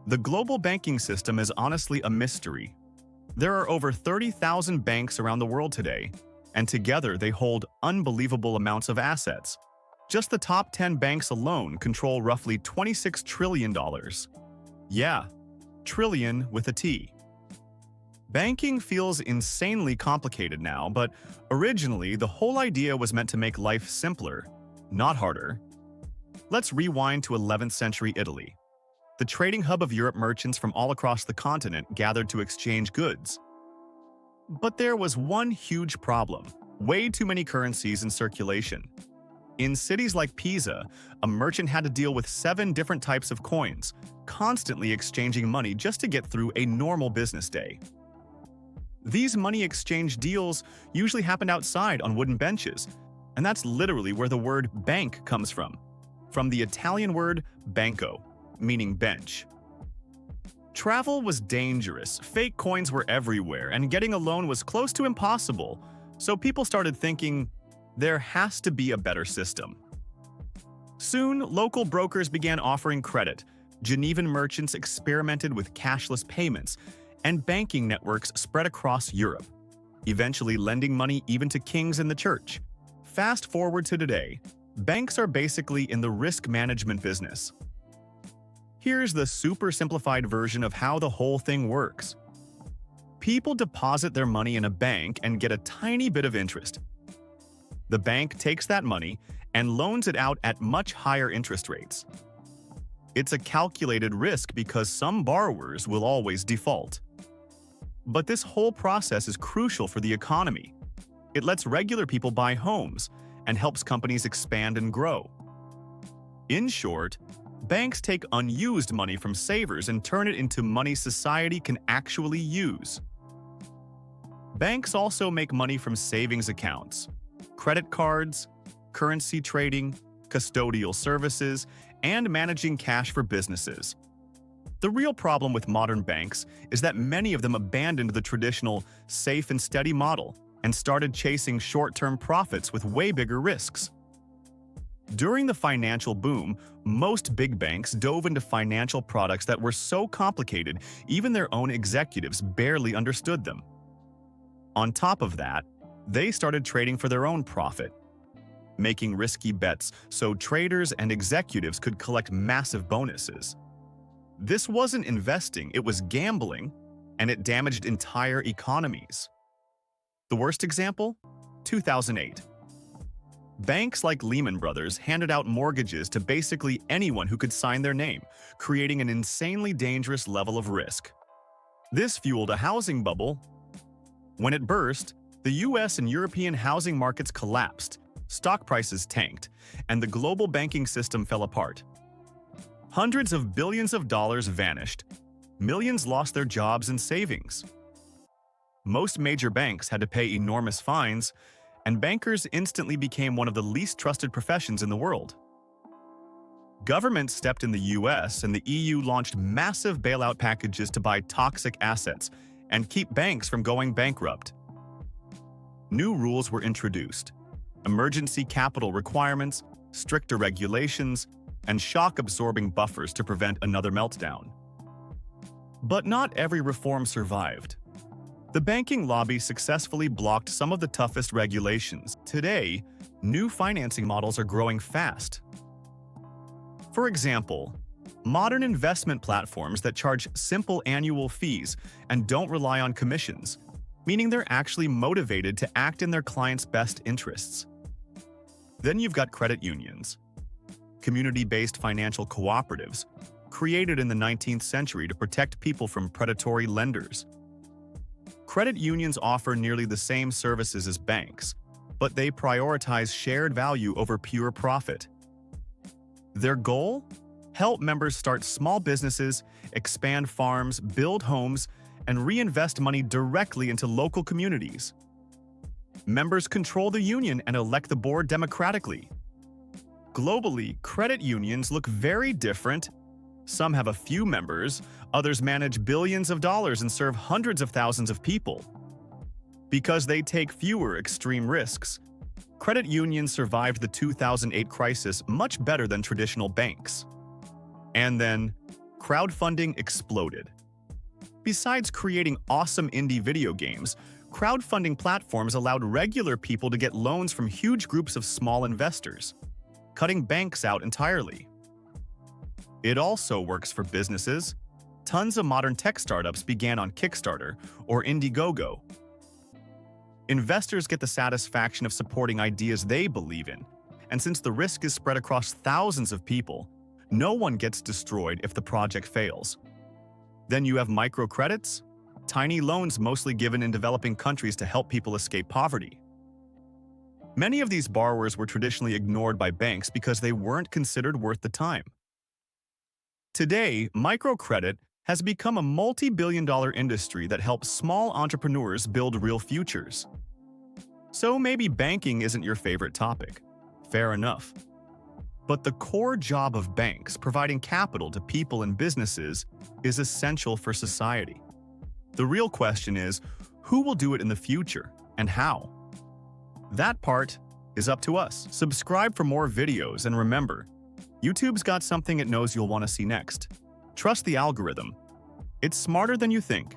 The global banking system is honestly a mystery. There are over 30,000 banks around the world today, and together they hold unbelievable amounts of assets. Just the top 10 banks alone control roughly $26 trillion. Yeah, trillion with a T. Banking feels insanely complicated now, but originally the whole idea was meant to make life simpler, not harder. Let's rewind to 11th century Italy. The trading hub of Europe, merchants from all across the continent gathered to exchange goods. But there was one huge problem: way too many currencies in circulation. In cities like Pisa, a merchant had to deal with 7 different types of coins, constantly exchanging money just to get through a normal business day. These money exchange deals usually happened outside on wooden benches, and that's literally where the word bank comes from the Italian word banco, meaning bench. Travel was dangerous, fake coins were everywhere, and getting a loan was close to impossible, so people started thinking, there has to be a better system. Soon, local brokers began offering credit, Genevan merchants experimented with cashless payments, and banking networks spread across Europe, eventually lending money even to kings in the church. Fast forward to today, banks are basically in the risk management business. Here's the super simplified version of how the whole thing works. People deposit their money in a bank and get a tiny bit of interest. The bank takes that money and loans it out at much higher interest rates. It's a calculated risk because some borrowers will always default. But this whole process is crucial for the economy. It lets regular people buy homes and helps companies expand and grow. In short, banks take unused money from savers and turn it into money society can actually use. Banks also make money from savings accounts, credit cards, currency trading, custodial services, and managing cash for businesses. The real problem with modern banks is that many of them abandoned the traditional safe and steady model and started chasing short-term profits with way bigger risks. During the financial boom, most big banks dove into financial products that were so complicated, even their own executives barely understood them. On top of that, they started trading for their own profit, making risky bets so traders and executives could collect massive bonuses. This wasn't investing, it was gambling, and it damaged entire economies. The worst example? 2008. Banks like Lehman Brothers handed out mortgages to basically anyone who could sign their name, creating an insanely dangerous level of risk. This fueled a housing bubble. When it burst, the US and European housing markets collapsed, stock prices tanked, and the global banking system fell apart. Hundreds of billions of dollars vanished. Millions lost their jobs and savings. Most major banks had to pay enormous fines, and bankers instantly became one of the least trusted professions in the world. Governments stepped in the US, and the EU launched massive bailout packages to buy toxic assets and keep banks from going bankrupt. New rules were introduced: emergency capital requirements, stricter regulations, and shock-absorbing buffers to prevent another meltdown. But not every reform survived. The banking lobby successfully blocked some of the toughest regulations. Today, new financing models are growing fast. For example, modern investment platforms that charge simple annual fees and don't rely on commissions, meaning they're actually motivated to act in their clients' best interests. Then you've got credit unions, community-based financial cooperatives, created in the 19th century to protect people from predatory lenders. Credit unions offer nearly the same services as banks, but they prioritize shared value over pure profit. Their goal? Help members start small businesses, expand farms, build homes, and reinvest money directly into local communities. Members control the union and elect the board democratically. Globally, credit unions look very different. Some have a few members, others manage billions of dollars and serve hundreds of thousands of people. Because they take fewer extreme risks, credit unions survived the 2008 crisis much better than traditional banks. And then, crowdfunding exploded. Besides creating awesome indie video games, crowdfunding platforms allowed regular people to get loans from huge groups of small investors, cutting banks out entirely. It also works for businesses. Tons of modern tech startups began on Kickstarter or Indiegogo. Investors get the satisfaction of supporting ideas they believe in, and since the risk is spread across thousands of people, no one gets destroyed if the project fails. Then you have microcredits, tiny loans mostly given in developing countries to help people escape poverty. Many of these borrowers were traditionally ignored by banks because they weren't considered worth the time. Today, microcredit has become a multi-billion-dollar industry that helps small entrepreneurs build real futures. So maybe banking isn't your favorite topic. Fair enough. But the core job of banks, providing capital to people and businesses, is essential for society. The real question is, who will do it in the future, and how? That part is up to us. Subscribe for more videos, and remember, YouTube's got something it knows you'll want to see next. Trust the algorithm. It's smarter than you think.